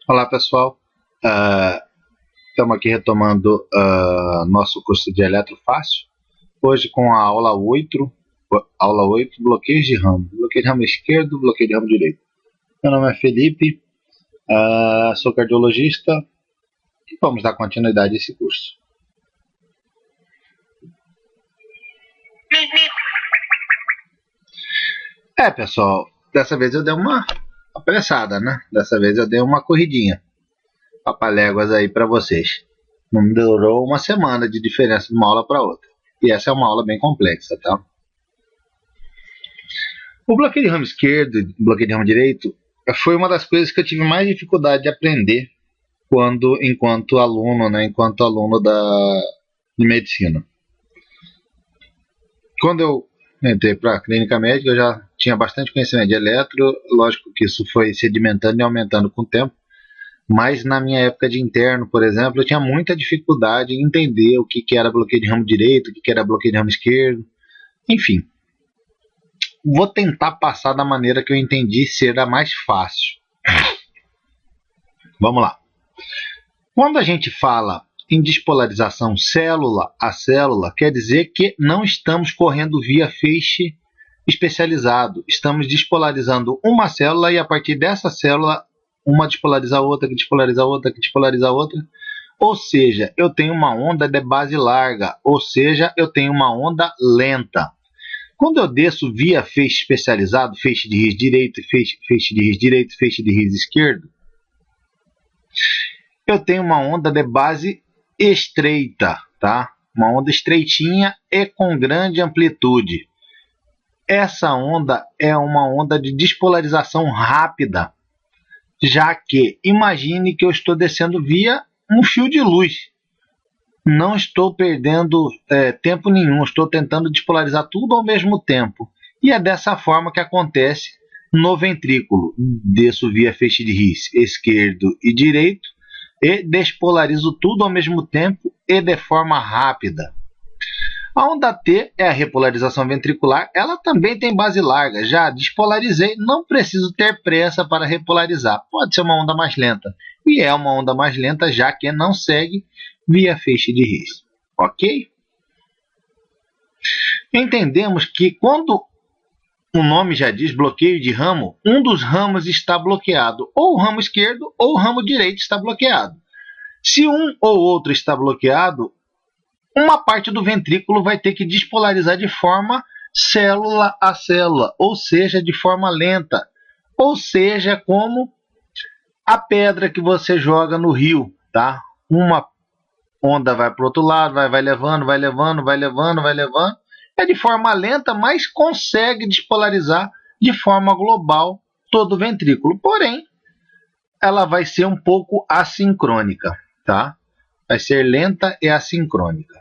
Olá pessoal, estamos aqui retomando nosso curso de Eletrofácil, hoje com a aula oito, bloqueios de ramo esquerdo, bloqueio de ramo direito. Meu nome é Felipe, sou cardiologista e vamos dar continuidade a esse curso. Pessoal, dessa vez eu dei uma apressada, né? Dessa vez eu dei uma corridinha, papaléguas aí para vocês. Não durou uma semana de diferença de uma aula para outra. E essa é uma aula bem complexa, tá? O bloqueio de ramo esquerdo e bloqueio de ramo direito foi uma das coisas que eu tive mais dificuldade de aprender enquanto aluno, né? Enquanto aluno de medicina. Quando eu entrei para a clínica médica, eu já tinha bastante conhecimento de eletro. Lógico que isso foi sedimentando e aumentando com o tempo. Mas na minha época de interno, por exemplo, eu tinha muita dificuldade em entender o que era bloqueio de ramo direito, o que era bloqueio de ramo esquerdo. Enfim, vou tentar passar da maneira que eu entendi ser a mais fácil. Vamos lá. Quando a gente fala em despolarização célula a célula, quer dizer que não estamos correndo via feixe especializado. Estamos despolarizando uma célula e a partir dessa célula, uma despolariza a outra, que despolariza a outra, que despolariza a outra. Ou seja, eu tenho uma onda de base larga, ou seja, eu tenho uma onda lenta. Quando eu desço via feixe especializado, feixe de RIS direito, feixe de RIS direito, feixe de RIS esquerdo, eu tenho uma onda de base estreita, tá? Uma onda estreitinha e com grande amplitude. Essa onda é uma onda de despolarização rápida, já que imagine que eu estou descendo via um fio de luz. Não estou perdendo tempo nenhum, estou tentando despolarizar tudo ao mesmo tempo. E é dessa forma que acontece no ventrículo. Desço via feixe de RIS esquerdo e direito e despolarizo tudo ao mesmo tempo e de forma rápida. A onda T é a repolarização ventricular, ela também tem base larga. Já despolarizei, não preciso ter pressa para repolarizar. Pode ser uma onda mais lenta. E é uma onda mais lenta, já que não segue via feixe de RIS. Ok? Entendemos que quando o nome já diz bloqueio de ramo, um dos ramos está bloqueado. Ou o ramo esquerdo ou o ramo direito está bloqueado. Se um ou outro está bloqueado, uma parte do ventrículo vai ter que despolarizar de forma célula a célula, ou seja, de forma lenta, ou seja, como a pedra que você joga no rio, tá? Uma onda vai para o outro lado, vai levando, vai levando, vai levando, vai levando, é de forma lenta, mas consegue despolarizar de forma global todo o ventrículo. Porém, ela vai ser um pouco assincrônica, tá? Vai ser lenta e assincrônica.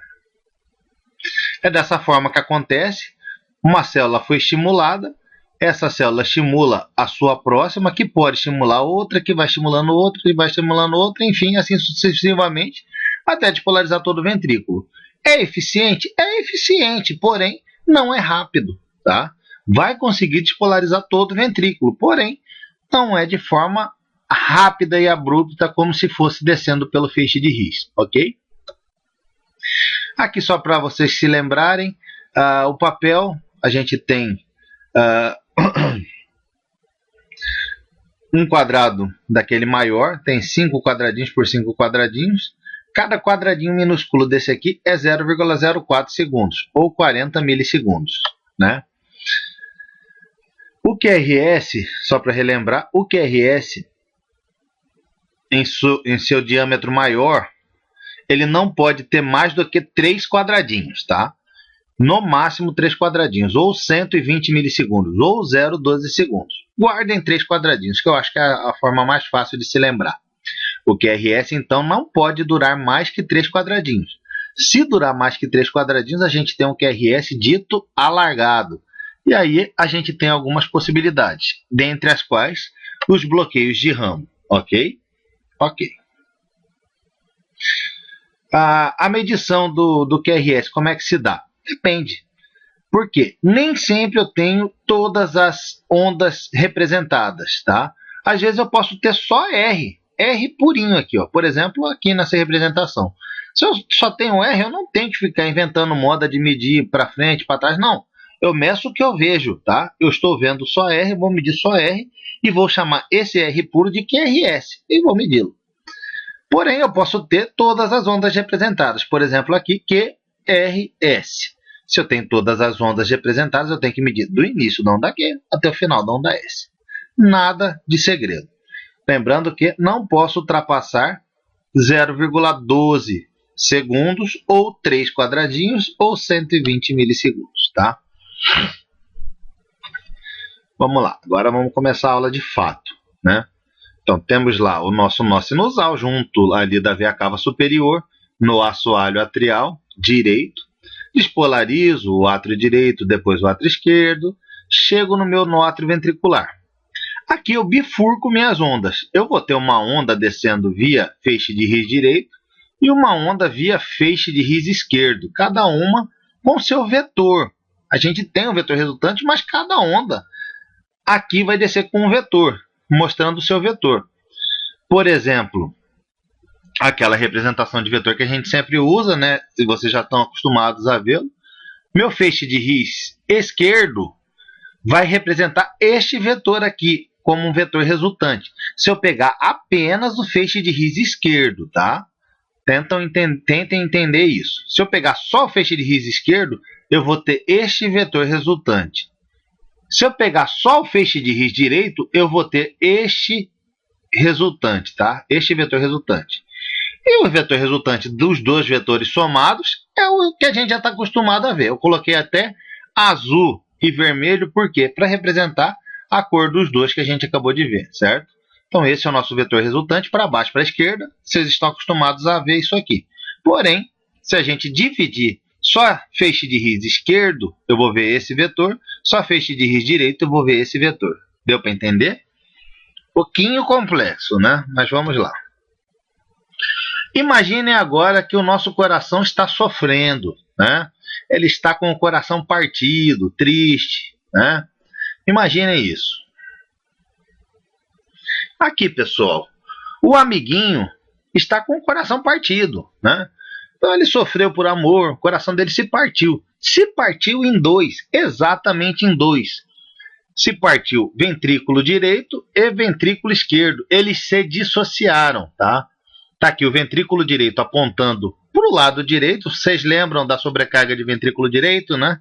É dessa forma que acontece. Uma célula foi estimulada, essa célula estimula a sua próxima, que pode estimular outra, que vai estimulando outra, que vai estimulando outra, enfim, assim sucessivamente, até despolarizar todo o ventrículo. É eficiente? É eficiente, porém não é rápido, tá? Vai conseguir despolarizar todo o ventrículo, porém não é de forma rápida e abrupta como se fosse descendo pelo feixe de RIS, ok? Aqui só para vocês se lembrarem, o papel, a gente tem um quadrado daquele maior, tem 5 quadradinhos por 5 quadradinhos. Cada quadradinho minúsculo desse aqui é 0,04 segundos, ou 40 milissegundos, né? O QRS, só para relembrar, o QRS, em seu diâmetro maior, ele não pode ter mais do que 3 quadradinhos, tá? No máximo 3 quadradinhos, ou 120 milissegundos, ou 0,12 segundos. Guardem 3 quadradinhos, que eu acho que é a forma mais fácil de se lembrar. O QRS, então, não pode durar mais que 3 quadradinhos. Se durar mais que 3 quadradinhos, a gente tem um QRS dito alargado. E aí a gente tem algumas possibilidades, dentre as quais os bloqueios de ramo, ok? Ok. A medição do QRS, como é que se dá? Depende. Por quê? Nem sempre eu tenho todas as ondas representadas, tá? Às vezes eu posso ter só R, R purinho aqui, ó. Por exemplo, aqui nessa representação. Se eu só tenho R, eu não tenho que ficar inventando moda de medir para frente, para trás, não. Eu meço o que eu vejo, tá? Eu estou vendo só R, vou medir só R e vou chamar esse R puro de QRS e vou medi-lo. Porém, eu posso ter todas as ondas representadas. Por exemplo, aqui QRS. Se eu tenho todas as ondas representadas, eu tenho que medir do início da onda Q até o final da onda S. Nada de segredo. Lembrando que não posso ultrapassar 0,12 segundos ou 3 quadradinhos ou 120 milissegundos, tá? Vamos lá, agora vamos começar a aula de fato, né? Então, temos lá o nosso nó sinusal junto ali da veia cava superior, no assoalho atrial direito. Despolarizo o átrio direito, depois o átrio esquerdo. Chego no meu nó atrioventricular. Aqui eu bifurco minhas ondas. Eu vou ter uma onda descendo via feixe de His direito e uma onda via feixe de His esquerdo, cada uma com seu vetor. A gente tem um vetor resultante, mas cada onda aqui vai descer com um vetor, mostrando o seu vetor. Por exemplo, aquela representação de vetor que a gente sempre usa, né? Se vocês já estão acostumados a vê-lo. Meu feixe de His esquerdo vai representar este vetor aqui, como um vetor resultante. Se eu pegar apenas o feixe de His esquerdo, tá? Tentem entender isso. Se eu pegar só o feixe de His esquerdo, eu vou ter este vetor resultante. Se eu pegar só o feixe de His direito, eu vou ter este resultante, tá? Este vetor resultante. E o vetor resultante dos dois vetores somados é o que a gente já está acostumado a ver. Eu coloquei até azul e vermelho, por quê? Para representar a cor dos dois que a gente acabou de ver, certo? Então, esse é o nosso vetor resultante, para baixo, para a esquerda. Vocês estão acostumados a ver isso aqui. Porém, se a gente dividir só feixe de His esquerdo, eu vou ver esse vetor. Só feixe de His direito, eu vou ver esse vetor. Deu para entender? Pouquinho complexo, né? Mas vamos lá. Imaginem agora que o nosso coração está sofrendo, né? Ele está com o coração partido, triste, né? Imaginem isso. Aqui, pessoal, o amiguinho está com o coração partido, né? Então, ele sofreu por amor, o coração dele se partiu. Se partiu em dois, exatamente em dois. Se partiu ventrículo direito e ventrículo esquerdo. Eles se dissociaram, tá? Tá aqui o ventrículo direito apontando para o lado direito. Vocês lembram da sobrecarga de ventrículo direito, né?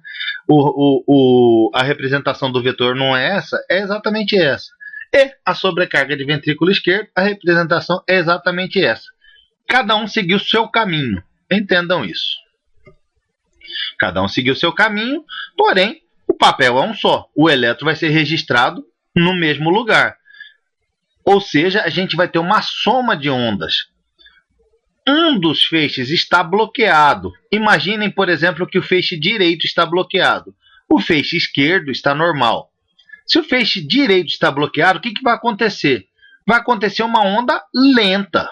A representação do vetor não é essa, é exatamente essa. E a sobrecarga de ventrículo esquerdo, a representação é exatamente essa. Cada um seguiu o seu caminho. Entendam isso. Cada um seguiu o seu caminho, porém, o papel é um só. O elétron vai ser registrado no mesmo lugar. Ou seja, a gente vai ter uma soma de ondas. Um dos feixes está bloqueado. Imaginem, por exemplo, que o feixe direito está bloqueado. O feixe esquerdo está normal. Se o feixe direito está bloqueado, o que vai acontecer? Vai acontecer uma onda lenta.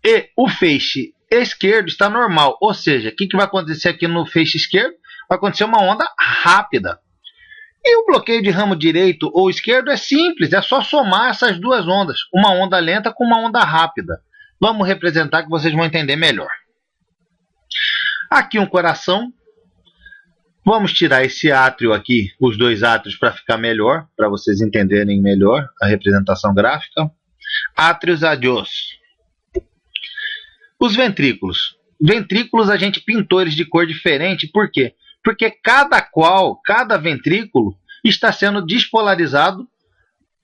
E o feixe esquerdo está normal. Ou seja, o que vai acontecer aqui no feixe esquerdo? Vai acontecer uma onda rápida. E o bloqueio de ramo direito ou esquerdo é simples. É só somar essas duas ondas. Uma onda lenta com uma onda rápida. Vamos representar que vocês vão entender melhor. Aqui um coração. Vamos tirar esse átrio aqui, os dois átrios, para ficar melhor, para vocês entenderem melhor a representação gráfica. Átrios adiós. Os ventrículos. Ventrículos a gente pintou eles de cor diferente, por quê? Porque cada ventrículo está sendo despolarizado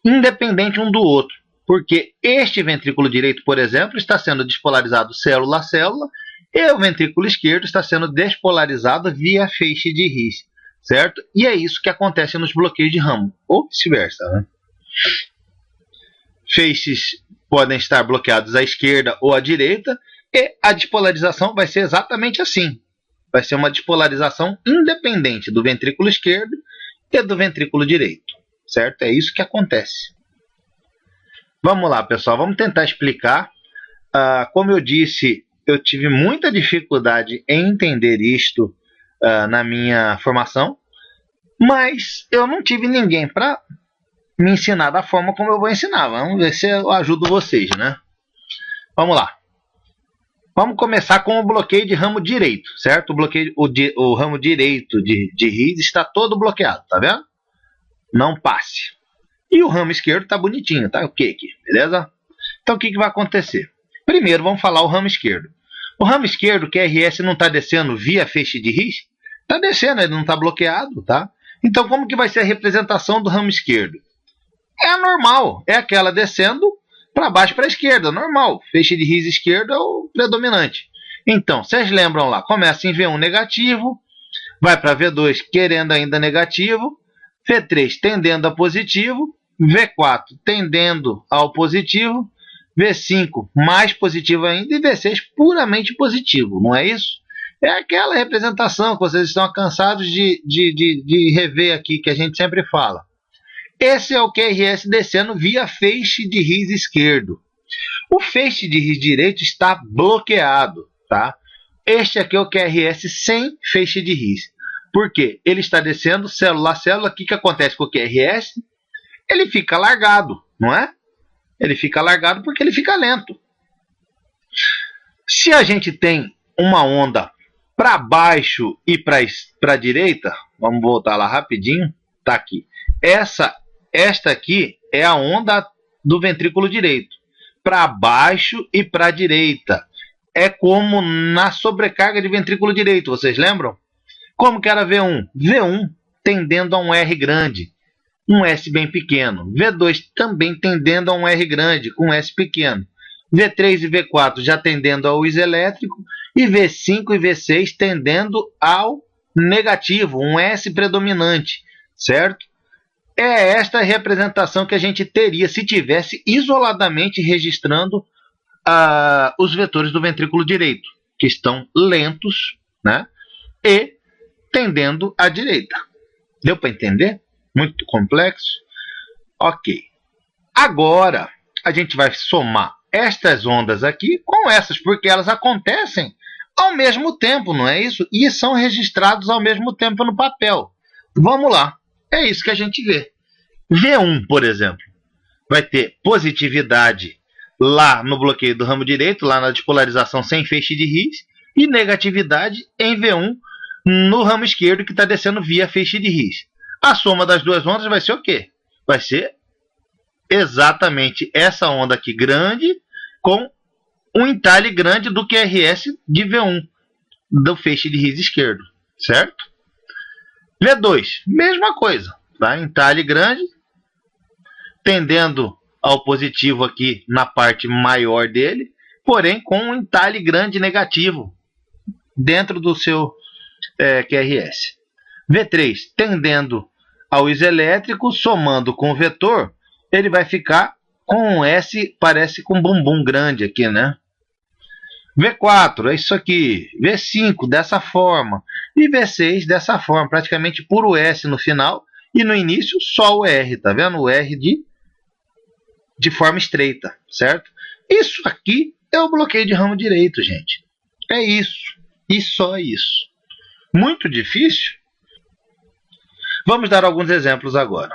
independente um do outro. Porque este ventrículo direito, por exemplo, está sendo despolarizado célula a célula, e o ventrículo esquerdo está sendo despolarizado via feixe de His, certo? E é isso que acontece nos bloqueios de ramo, ou vice-versa, né? Feixes podem estar bloqueados à esquerda ou à direita, e a despolarização vai ser exatamente assim. Vai ser uma despolarização independente do ventrículo esquerdo e do ventrículo direito, certo? É isso que acontece. Vamos lá, pessoal, vamos tentar explicar. Como eu disse, eu tive muita dificuldade em entender isto na minha formação, mas eu não tive ninguém para me ensinar da forma como eu vou ensinar. Vamos ver se eu ajudo vocês, né? Vamos lá. Vamos começar com o bloqueio de ramo direito, certo? O ramo direito de RIS está todo bloqueado, tá vendo? Não passe. E o ramo esquerdo tá bonitinho, tá ok aqui, beleza? Então o que vai acontecer? Primeiro vamos falar o ramo esquerdo. O ramo esquerdo, que QRS não está descendo via feixe de RIS, está descendo, ele não está bloqueado, tá? Então como que vai ser a representação do ramo esquerdo? É normal, é aquela descendo para baixo para a esquerda, normal. Feixe de RIS esquerdo é o predominante. Então, vocês lembram lá, começa em V1 negativo, vai para V2 querendo ainda negativo, V3 tendendo a positivo, V4 tendendo ao positivo, V5 mais positivo ainda e V6 puramente positivo, não é isso? É aquela representação que vocês estão cansados de rever aqui, que a gente sempre fala. Esse é o QRS descendo via feixe de RIS esquerdo. O feixe de RIS direito está bloqueado, tá? Este aqui é o QRS sem feixe de RIS. Por quê? Ele está descendo célula a célula. O que acontece com o QRS? Ele fica largado, não é? Ele fica largado porque ele fica lento. Se a gente tem uma onda para baixo e para a direita, vamos voltar lá rapidinho, tá aqui. Esta aqui é a onda do ventrículo direito, para baixo e para a direita. É como na sobrecarga de ventrículo direito, vocês lembram? Como que era V1? V1 tendendo a um R grande, um S bem pequeno. V2 também tendendo a um R grande, com um S pequeno. V3 e V4 já tendendo ao iselétrico. E V5 e V6 tendendo ao negativo, um S predominante, certo? É esta a representação que a gente teria se tivesse isoladamente registrando os vetores do ventrículo direito, que estão lentos, né? E tendendo à direita. Deu para entender? Muito complexo? Ok. Agora, a gente vai somar estas ondas aqui com essas, porque elas acontecem ao mesmo tempo, não é isso? E são registrados ao mesmo tempo no papel. Vamos lá. É isso que a gente vê. V1, por exemplo, vai ter positividade lá no bloqueio do ramo direito, lá na despolarização sem feixe de RIS, e negatividade em V1 no ramo esquerdo, que está descendo via feixe de RIS. A soma das duas ondas vai ser o quê? Vai ser exatamente essa onda aqui grande com um entalhe grande do QRS de V1, do feixe de RIS esquerdo, certo? V2, mesma coisa, tá? Entalhe grande, tendendo ao positivo aqui na parte maior dele, porém com um entalhe grande negativo dentro do seu QRS. V3 tendendo ao iselétrico, somando com o vetor, ele vai ficar com um S, parece com um bumbum grande aqui, né? V4 é isso aqui, V5 dessa forma, e V6 dessa forma, praticamente puro S no final, e no início só o R, tá vendo? O R de forma estreita, certo? Isso aqui é o bloqueio de ramo direito, gente. É isso, e só isso. Muito difícil? Vamos dar alguns exemplos agora.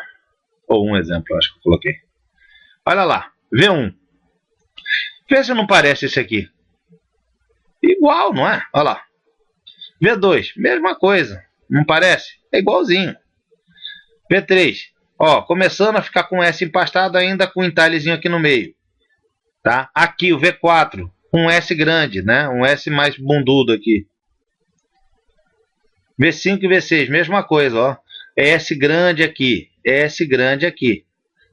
Ou um exemplo, acho que eu coloquei. Olha lá, V1. Vê se não parece esse aqui. Igual, não é? Olha lá. V2, mesma coisa. Não parece? É igualzinho. V3, ó, começando a ficar com S empastado ainda com um entalhezinho aqui no meio. Tá? Aqui o V4, um S grande, né? Um S mais bundudo aqui. V5 e V6, mesma coisa, ó. S grande aqui, S grande aqui,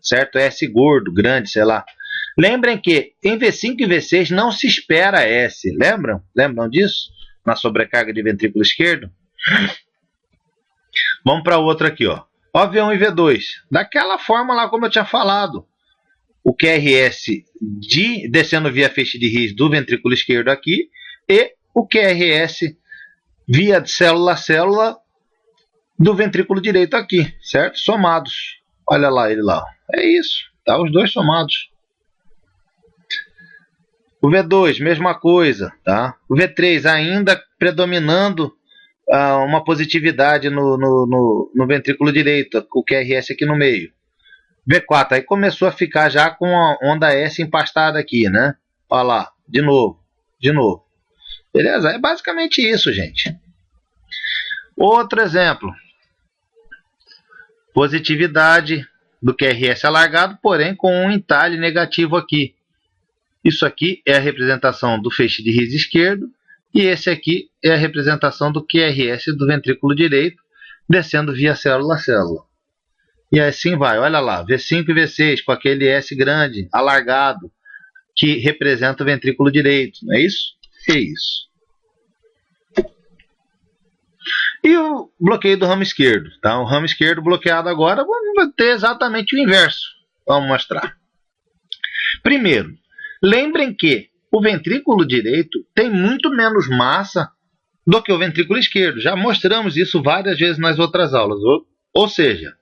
certo? S gordo, grande, sei lá. Lembrem que em V5 e V6 não se espera S, lembram? Lembram disso? Na sobrecarga de ventrículo esquerdo? Vamos para outro aqui, ó. Ó, V1 e V2, daquela forma lá como eu tinha falado. O QRS descendo via feixe de RIS do ventrículo esquerdo aqui e o QRS via célula a célula do ventrículo direito aqui, certo? Somados. Olha lá ele lá. É isso. Tá os dois somados. O V2, mesma coisa, tá? O V3 ainda predominando uma positividade no ventrículo direito, com o QRS aqui no meio. V4, aí começou a ficar já com a onda S empastada aqui, né? Olha lá, de novo, de novo. Beleza? É basicamente isso, gente. Outro exemplo. Positividade do QRS alargado, porém com um entalhe negativo aqui. Isso aqui é a representação do feixe de His esquerdo e esse aqui é a representação do QRS do ventrículo direito descendo via célula a célula. E assim vai, olha lá, V5 e V6 com aquele S grande, alargado, que representa o ventrículo direito, não é isso? É isso. E o bloqueio do ramo esquerdo, tá? O ramo esquerdo bloqueado agora, vamos ter exatamente o inverso. Vamos mostrar. Primeiro, lembrem que o ventrículo direito tem muito menos massa do que o ventrículo esquerdo. Já mostramos isso várias vezes nas outras aulas. Ou seja,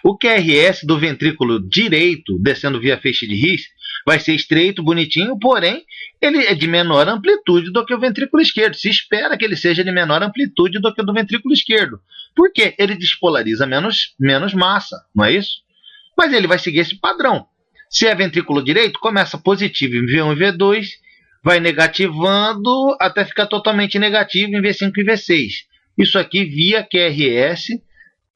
o QRS do ventrículo direito, descendo via feixe de His, vai ser estreito, bonitinho, porém, ele é de menor amplitude do que o ventrículo esquerdo. Se espera que ele seja de menor amplitude do que o do ventrículo esquerdo. Por quê? Ele despolariza menos massa, não é isso? Mas ele vai seguir esse padrão. Se é ventrículo direito, começa positivo em V1 e V2, vai negativando até ficar totalmente negativo em V5 e V6. Isso aqui via QRS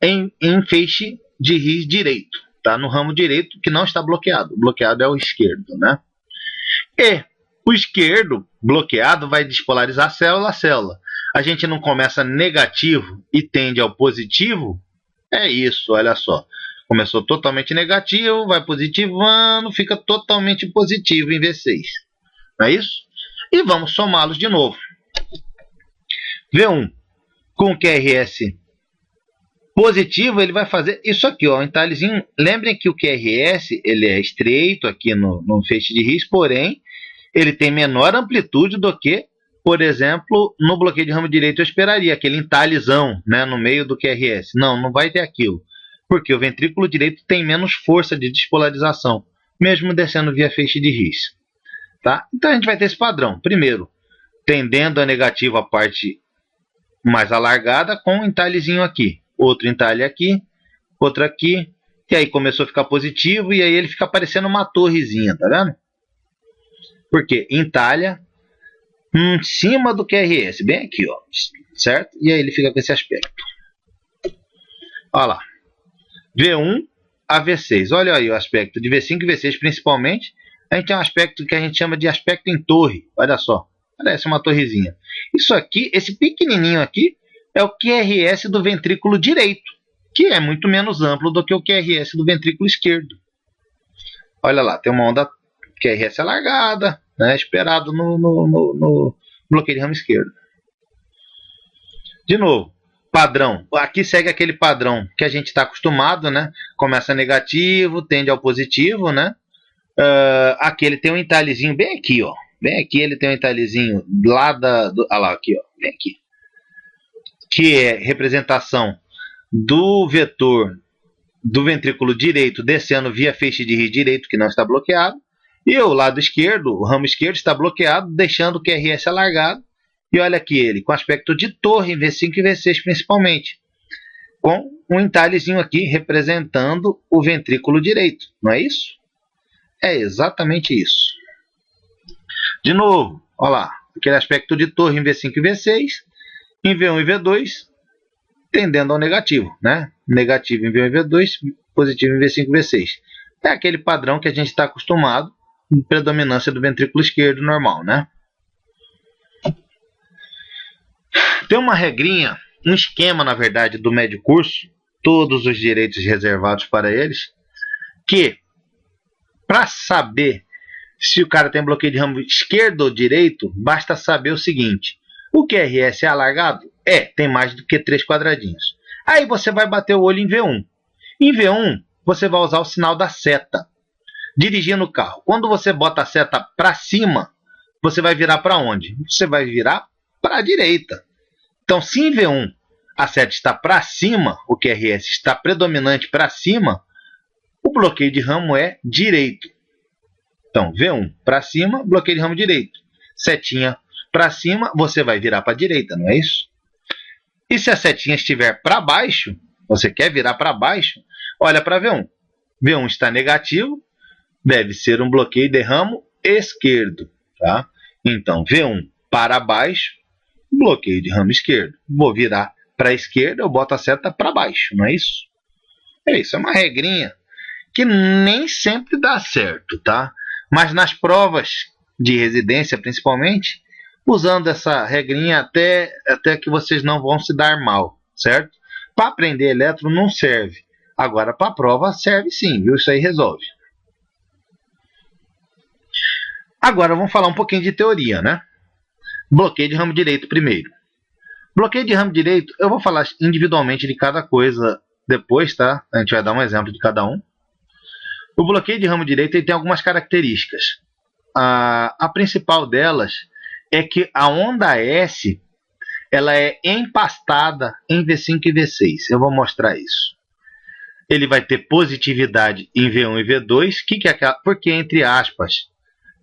em feixe de His direito, tá? No ramo direito que não está bloqueado. O bloqueado é o esquerdo, né? E o esquerdo bloqueado vai despolarizar célula a célula. A gente não começa negativo e tende ao positivo? É isso, olha só. Começou totalmente negativo, vai positivando, fica totalmente positivo em V6. Não é isso? E vamos somá-los de novo. V1 com QRS positivo, ele vai fazer isso aqui, ó, um entalhezinho. Lembrem que o QRS ele é estreito aqui no feixe de His, porém, ele tem menor amplitude do que, por exemplo, no bloqueio de ramo direito eu esperaria, aquele entalhezão, né, no meio do QRS. Não vai ter aquilo, porque o ventrículo direito tem menos força de despolarização, mesmo descendo via feixe de His. Tá? Então a gente vai ter esse padrão. Primeiro, tendendo a negativo a parte mais alargada com um entalhezinho aqui. Outro entalhe aqui, outro aqui, e aí começou a ficar positivo, e aí ele fica parecendo uma torrezinha, tá vendo? Porque entalha em cima do QRS, bem aqui, ó, certo? E aí ele fica com esse aspecto. Olha lá, V1 a V6, olha aí o aspecto de V5 e V6 principalmente, a gente tem um aspecto que a gente chama de aspecto em torre, olha só, parece uma torrezinha. Isso aqui, esse pequenininho aqui, é o QRS do ventrículo direito, que é muito menos amplo do que o QRS do ventrículo esquerdo. Olha lá, tem uma onda QRS alargada, né, esperado no bloqueio de ramo esquerdo. De novo, padrão. Aqui segue aquele padrão que a gente está acostumado, né? Começa negativo, tende ao positivo, né? Aqui ele tem um entalhezinho bem aqui, ó. Bem aqui ele tem um entalhezinho lá olha lá, aqui, ó. Bem aqui. Que é representação do vetor do ventrículo direito descendo via feixe de His direito, que não está bloqueado. E o lado esquerdo, o ramo esquerdo, está bloqueado, deixando o QRS alargado. E olha aqui ele, com aspecto de torre em V5 e V6 principalmente. Com um entalhezinho aqui representando o ventrículo direito. Não é isso? É exatamente isso. De novo, olha lá, aquele aspecto de torre em V5 e V6. Em V1 e V2, tendendo ao negativo, né? Negativo em V1 e V2, positivo em V5 e V6. É aquele padrão que a gente está acostumado, em predominância do ventrículo esquerdo normal, né? Tem uma regrinha, um esquema, na verdade, do médio curso, todos os direitos reservados para eles, que, para saber se o cara tem bloqueio de ramo esquerdo ou direito, basta saber o seguinte: o QRS é alargado? Tem mais do que 3 quadradinhos. Aí você vai bater o olho em V1. Em V1, você vai usar o sinal da seta, dirigindo o carro. Quando você bota a seta para cima, você vai virar para onde? Você vai virar para a direita. Então, se em V1 a seta está para cima, o QRS está predominante para cima, o bloqueio de ramo é direito. Então, V1 para cima, bloqueio de ramo direito. Setinha para cima, você vai virar para a direita, não é isso? E se a setinha estiver para baixo, você quer virar para baixo, olha para V1. V1 está negativo, deve ser um bloqueio de ramo esquerdo. Tá? Então, V1 para baixo, bloqueio de ramo esquerdo. Vou virar para a esquerda, eu boto a seta para baixo, não é isso? É isso, é uma regrinha que nem sempre dá certo, tá? Mas nas provas de residência, principalmente, usando essa regrinha até que vocês não vão se dar mal, certo? Para aprender eletro não serve. Agora, para a prova serve sim, viu? Isso aí resolve. Agora, vamos falar um pouquinho de teoria, né? Bloqueio de ramo direito primeiro. Bloqueio de ramo direito, eu vou falar individualmente de cada coisa depois, tá? A gente vai dar um exemplo de cada um. O bloqueio de ramo direito ele tem algumas características. A principal delas é que a onda S ela é empastada em V5 e V6. Eu vou mostrar isso. Ele vai ter positividade em V1 e V2. Que é aquela? Porque, entre aspas,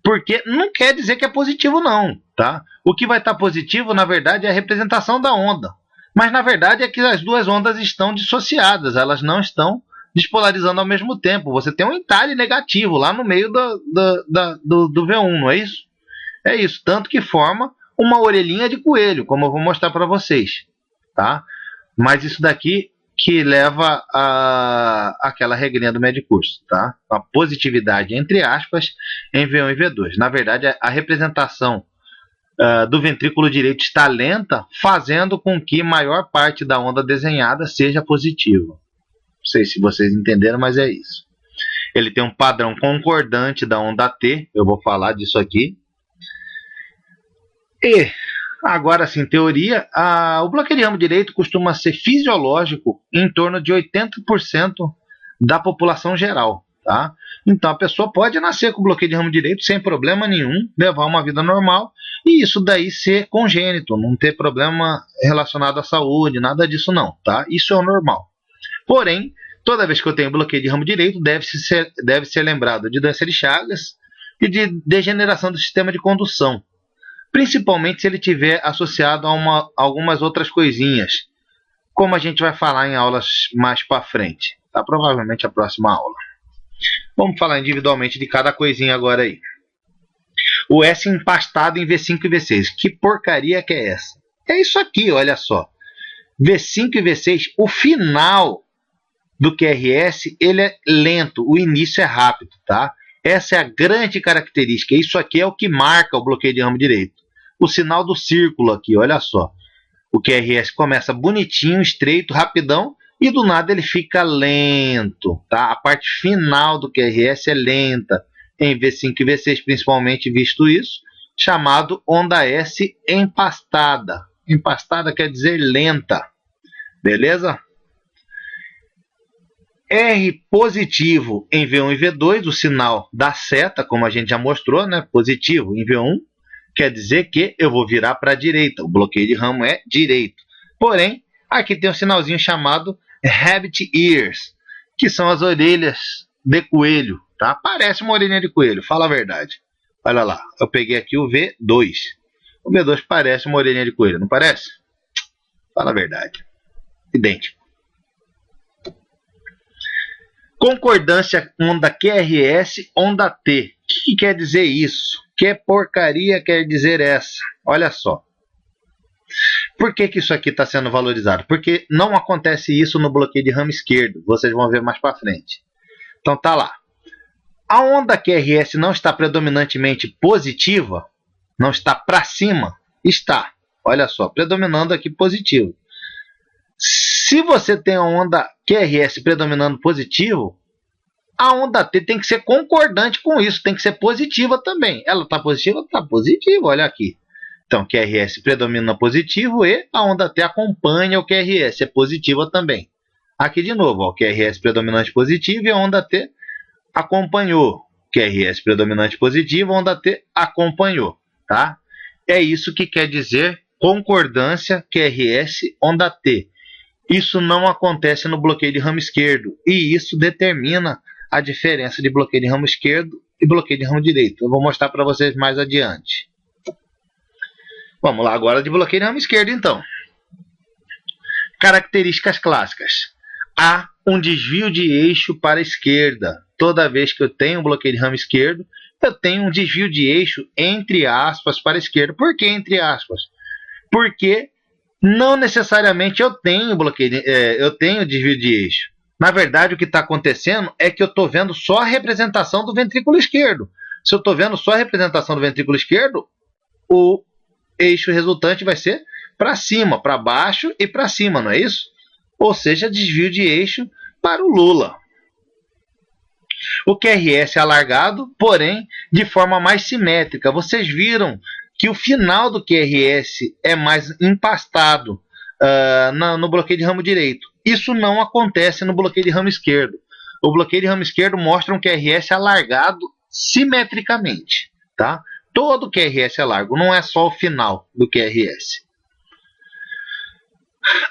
porque não quer dizer que é positivo não, tá? O que vai estar positivo, na verdade, é a representação da onda. Mas, na verdade, é que as duas ondas estão dissociadas, elas não estão despolarizando ao mesmo tempo. Você tem um entalhe negativo lá no meio do V1, não é isso? É isso, tanto que forma uma orelhinha de coelho, como eu vou mostrar para vocês, tá? Mas isso daqui que leva aquela regrinha do médio curso, tá? A positividade, entre aspas, em V1 e V2. Na verdade, a representação do ventrículo direito está lenta, fazendo com que maior parte da onda desenhada seja positiva. Não sei se vocês entenderam, mas é isso. Ele tem um padrão concordante da onda T, eu vou falar disso aqui. E agora sim, teoria, o bloqueio de ramo direito costuma ser fisiológico em torno de 80% da população geral. Tá? Então a pessoa pode nascer com bloqueio de ramo direito sem problema nenhum, levar uma vida normal e isso daí ser congênito, não ter problema relacionado à saúde, nada disso não. Tá? Isso é o normal. Porém, toda vez que eu tenho bloqueio de ramo direito, deve ser lembrado de doença de Chagas e de degeneração do sistema de condução. Principalmente se ele tiver associado a algumas outras coisinhas, como a gente vai falar em aulas mais para frente, tá? Provavelmente a próxima aula. Vamos falar individualmente de cada coisinha agora aí. O S empastado em V5 e V6. Que porcaria que é essa? É isso aqui, olha só. V5 e V6, o final do QRS ele é lento, o início é rápido, tá? Essa é a grande característica. Isso aqui é o que marca o bloqueio de ramo direito. O sinal do círculo aqui, olha só. O QRS começa bonitinho, estreito, rapidão, e do nada ele fica lento. Tá? A parte final do QRS é lenta. Em V5 e V6, principalmente visto isso, chamado onda S empastada. Empastada quer dizer lenta. Beleza? R positivo em V1 e V2, o sinal da seta, como a gente já mostrou, né? Positivo em V1, quer dizer que eu vou virar para a direita. O bloqueio de ramo é direito. Porém, aqui tem um sinalzinho chamado rabbit ears, que são as orelhas de coelho. Tá? Parece uma orelhinha de coelho, fala a verdade. Olha lá, eu peguei aqui o V2. O V2 parece uma orelhinha de coelho, não parece? Fala a verdade. Idêntico. Concordância onda QRS, onda T. O que quer dizer isso? Que porcaria quer dizer essa? Olha só. Por que isso aqui está sendo valorizado? Porque não acontece isso no bloqueio de ramo esquerdo. Vocês vão ver mais para frente. Então tá lá. A onda QRS não está predominantemente positiva? Não está para cima? Está. Olha só, predominando aqui positivo. Se você tem a onda QRS predominando positivo, a onda T tem que ser concordante com isso, tem que ser positiva também. Ela está positiva? Está positiva, olha aqui. Então, QRS predomina positivo e a onda T acompanha o QRS, é positiva também. Aqui de novo, ó, QRS predominante positivo e a onda T acompanhou. QRS predominante positivo, a onda T acompanhou. Tá? É isso que quer dizer concordância QRS, onda T. Isso não acontece no bloqueio de ramo esquerdo e isso determina a diferença de bloqueio de ramo esquerdo e bloqueio de ramo direito. Eu vou mostrar para vocês mais adiante. Vamos lá agora de bloqueio de ramo esquerdo, então. Características clássicas. há um desvio de eixo para a esquerda. Toda vez que eu tenho um bloqueio de ramo esquerdo, eu tenho um desvio de eixo, entre aspas, para a esquerda. Por que entre aspas? Porque não necessariamente eu tenho eu tenho desvio de eixo. Na verdade, o que está acontecendo é que eu estou vendo só a representação do ventrículo esquerdo. Se eu estou vendo só a representação do ventrículo esquerdo, o eixo resultante vai ser para cima, para baixo e para cima, não é isso? Ou seja, desvio de eixo para o Lula. O QRS é alargado, porém, de forma mais simétrica. Vocês viram que o final do QRS é mais empastado no bloqueio de ramo direito. Isso não acontece no bloqueio de ramo esquerdo. O bloqueio de ramo esquerdo mostra um QRS alargado simetricamente. Tá? Todo QRS é largo, não é só o final do QRS.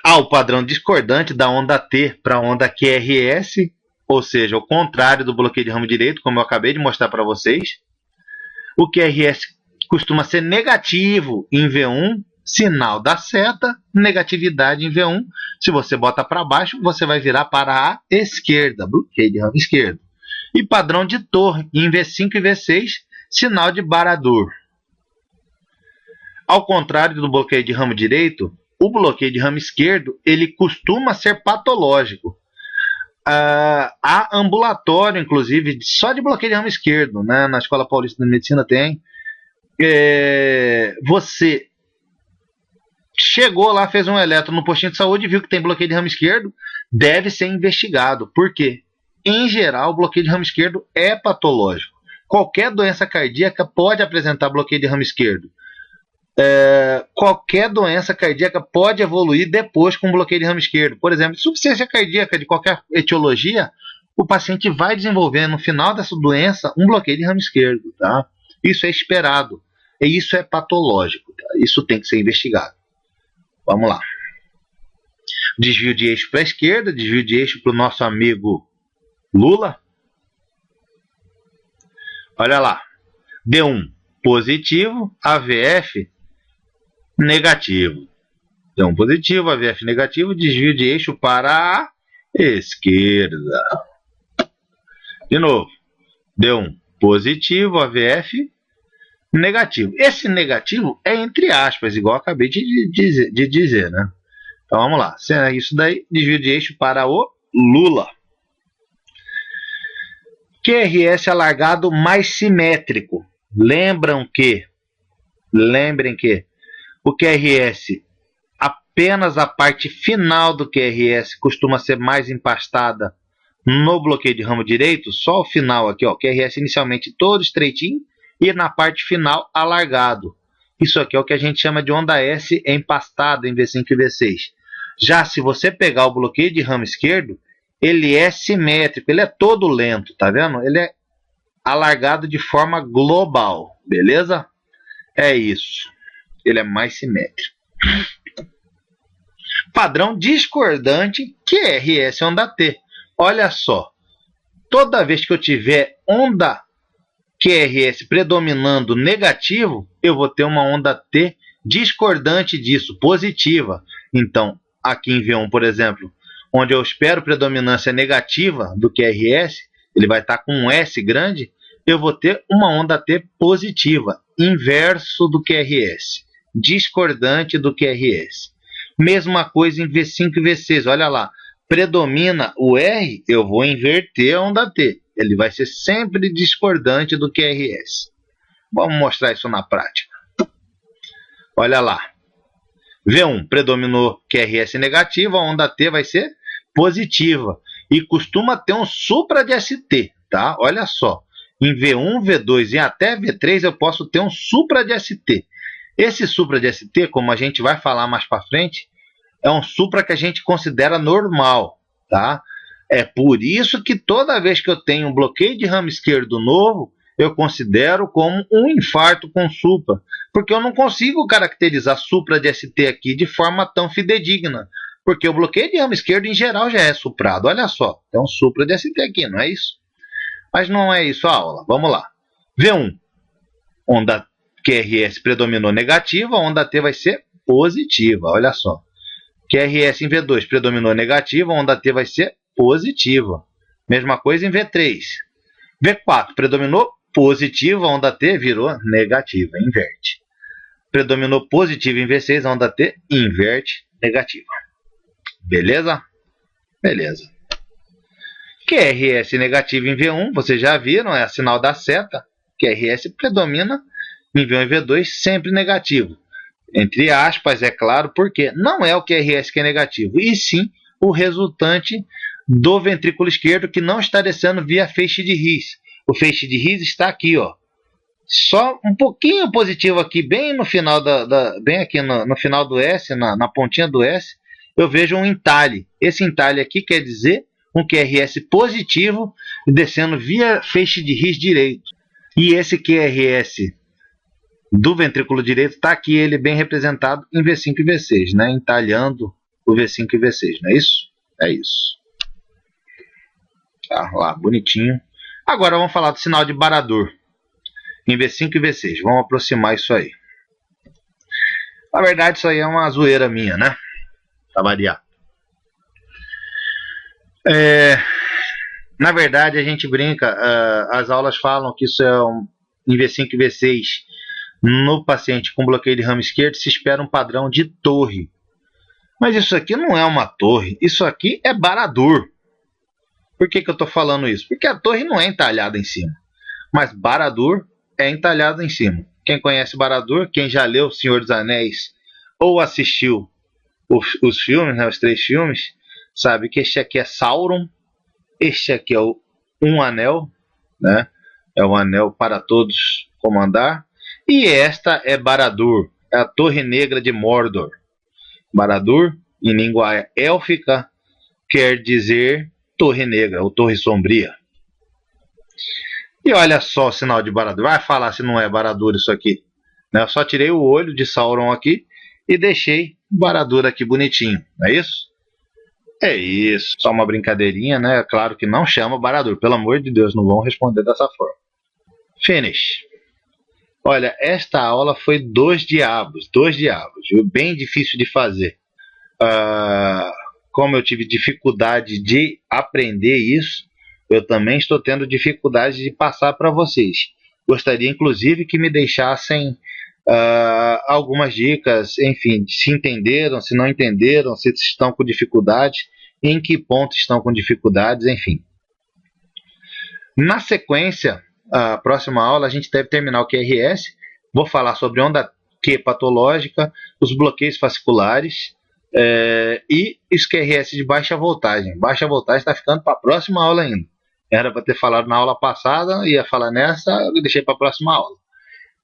Há o padrão discordante da onda T para a onda QRS, ou seja, o contrário do bloqueio de ramo direito, como eu acabei de mostrar para vocês. O QRS costuma ser negativo em V1, sinal da seta, negatividade em V1. Se você bota para baixo, você vai virar para a esquerda, bloqueio de ramo esquerdo. E padrão de torre em V5 e V6, sinal de Baradur. Ao contrário do bloqueio de ramo direito, o bloqueio de ramo esquerdo ele costuma ser patológico. Há ambulatório, inclusive, só de bloqueio de ramo esquerdo, né? Na Escola Paulista de Medicina tem. Você chegou lá, fez um eletro no postinho de saúde e viu que tem bloqueio de ramo esquerdo, deve ser investigado. Por quê? Em geral, o bloqueio de ramo esquerdo é patológico. Qualquer doença cardíaca pode apresentar bloqueio de ramo esquerdo. Qualquer doença cardíaca pode evoluir depois com bloqueio de ramo esquerdo. Por exemplo, insuficiência cardíaca de qualquer etiologia, o paciente vai desenvolver no final dessa doença um bloqueio de ramo esquerdo. Tá? Isso é esperado. E isso é patológico. Tá? Isso tem que ser investigado. Vamos lá. Desvio de eixo para a esquerda, desvio de eixo para o nosso amigo Lula. Olha lá. D1 positivo, AVF negativo. D1 positivo, AVF negativo, desvio de eixo para a esquerda. De novo. D1 positivo, AVF negativo. Esse negativo é entre aspas, igual eu acabei de dizer, né? Então vamos lá. Isso daí, desvio de eixo para o Lula. QRS alargado mais simétrico. Lembrem que o QRS, apenas a parte final do QRS costuma ser mais empastada no bloqueio de ramo direito, só o final aqui, ó, QRS inicialmente todo estreitinho e na parte final alargado. Isso aqui é o que a gente chama de onda S empastada em V5 e V6. Já se você pegar o bloqueio de ramo esquerdo, ele é simétrico, ele é todo lento, tá vendo? Ele é alargado de forma global, beleza? É isso. Ele é mais simétrico. Padrão discordante QRS onda T. Olha só. Toda vez que eu tiver onda QRS predominando negativo, eu vou ter uma onda T discordante disso, positiva. Então, aqui em V1, por exemplo, onde eu espero predominância negativa do QRS, ele vai estar com um S grande, eu vou ter uma onda T positiva, inverso do QRS, discordante do QRS. Mesma coisa em V5 e V6, olha lá, predomina o R, eu vou inverter a onda T. Ele vai ser sempre discordante do QRS. Vamos mostrar isso na prática. Olha lá. V1 predominou QRS negativo, a onda T vai ser positiva. E costuma ter um supra de ST, tá? Olha só. Em V1, V2 e até V3 eu posso ter um supra de ST. Esse supra de ST, como a gente vai falar mais para frente, é um supra que a gente considera normal, tá? É por isso que toda vez que eu tenho um bloqueio de ramo esquerdo novo, eu considero como um infarto com supra, porque eu não consigo caracterizar supra de ST aqui de forma tão fidedigna, porque o bloqueio de ramo esquerdo em geral já é suprado. Olha só, tem um supra de ST aqui, não é isso? Mas não é isso a aula, vamos lá. V1, onda QRS predominou negativa, a onda T vai ser positiva, olha só. QRS em V2 predominou negativa, a onda T vai ser positiva. Mesma coisa em V3. V4 predominou positiva, a onda T virou negativa, inverte. Predominou positiva em V6, a onda T inverte, negativa. Beleza? Beleza. QRS negativo em V1, vocês já viram, é a sinal da seta. QRS predomina em V1 e V2, sempre negativo. Entre aspas, é claro, porque não é o QRS que é negativo, e sim o resultante do ventrículo esquerdo que não está descendo via feixe de His. O feixe de His está aqui, ó. Só um pouquinho positivo aqui, bem no final bem aqui no final do S, na pontinha do S, eu vejo um entalhe. Esse entalhe aqui quer dizer um QRS positivo descendo via feixe de His direito. E esse QRS do ventrículo direito está aqui, ele bem representado em V5 e V6, né? Entalhando o V5 e V6, não é isso? É isso. Tá lá, bonitinho. Agora vamos falar do sinal de Baradur em V5 e V6. Vamos aproximar isso aí. Na verdade, isso aí é uma zoeira minha, né? Pra variar. Na verdade, a gente brinca, as aulas falam que isso é em V5 e V6, no paciente com bloqueio de ramo esquerdo, se espera um padrão de torre. Mas isso aqui não é uma torre, isso aqui é Baradur. Por que eu estou falando isso? Porque a torre não é entalhada em cima, mas Baradur é entalhado em cima. Quem conhece Baradur, quem já leu O Senhor dos Anéis ou assistiu os filmes, né, os 3 filmes, sabe que este aqui é Sauron, este aqui é um anel, né? É o anel para todos comandar, e esta é Baradur, é a Torre Negra de Mordor. Baradur, em língua élfica, quer dizer Torre Negra ou Torre Sombria. E olha só o sinal de Baradur. Vai falar se não é Baradur isso aqui. Eu só tirei o olho de Sauron aqui e deixei Baradur aqui bonitinho. Não é isso? É isso. Só uma brincadeirinha, né? Claro que não chama Baradur. Pelo amor de Deus, não vão responder dessa forma. Finish. Olha, esta aula foi dos diabos. Viu? Bem difícil de fazer. Como eu tive dificuldade de aprender isso, eu também estou tendo dificuldade de passar para vocês. Gostaria, inclusive, que me deixassem algumas dicas, enfim, se entenderam, se não entenderam, se estão com dificuldade, em que ponto estão com dificuldades, enfim. Na sequência, a próxima aula, a gente deve terminar o QRS. Vou falar sobre onda Q patológica, os bloqueios fasciculares, e os QRS de baixa voltagem. Baixa voltagem está ficando para a próxima aula ainda. Era para ter falado na aula passada, ia falar nessa, eu deixei para a próxima aula.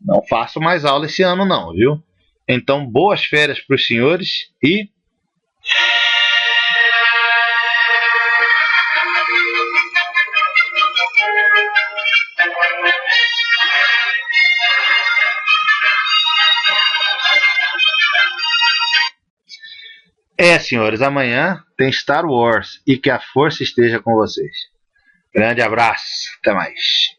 Não faço mais aula esse ano não, viu? Então, boas férias para os senhores e... senhores, amanhã tem Star Wars e que a força esteja com vocês. Grande abraço, até mais.